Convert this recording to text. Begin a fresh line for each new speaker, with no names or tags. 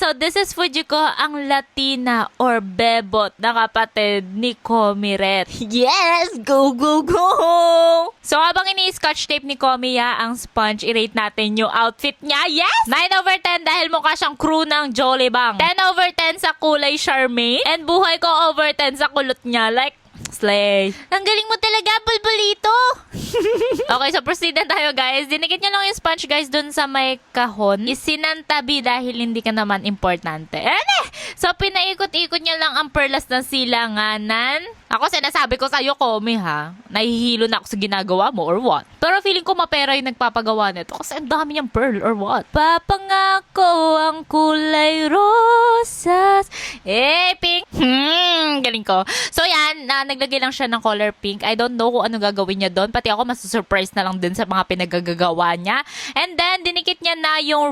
So this is Fujiko, ang Latina or bebot na kapatid ni Komiret. Yes! Go, go, go! So habang ini-scotch tape ni Komiya ang sponge, i-rate natin yung outfit niya. Yes! 9/10 dahil mukha siyang crew ng Jollibang. 10/10 sa kulay Charmaine. And buhay ko over 10 sa kulot niya. Like, slay. Ang galing mo talaga, bulbulito! Okay, so proceed na tayo, guys. Dinikit nyo lang yung sponge, guys, dun sa may kahon. Isinantabi dahil hindi ka naman importante. So, pinaikot-ikot nyo lang ang perlas ng silanganan. Ako, sinasabi ko sa'yo, Komi, ha? Nahihilo na ako sa ginagawa mo or what? Pero feeling ko mapera yung nagpapagawa nito kasi ang dami niyang pearl or what? Papangako ang kulay rosas. Pink. Galing ko. So, yan. Naglagay lang siya ng color pink. I don't know kung ano gagawin niya doon. Pati ako masusurprise na lang din sa mga pinagagagawa niya. And then, dinikit niya na yung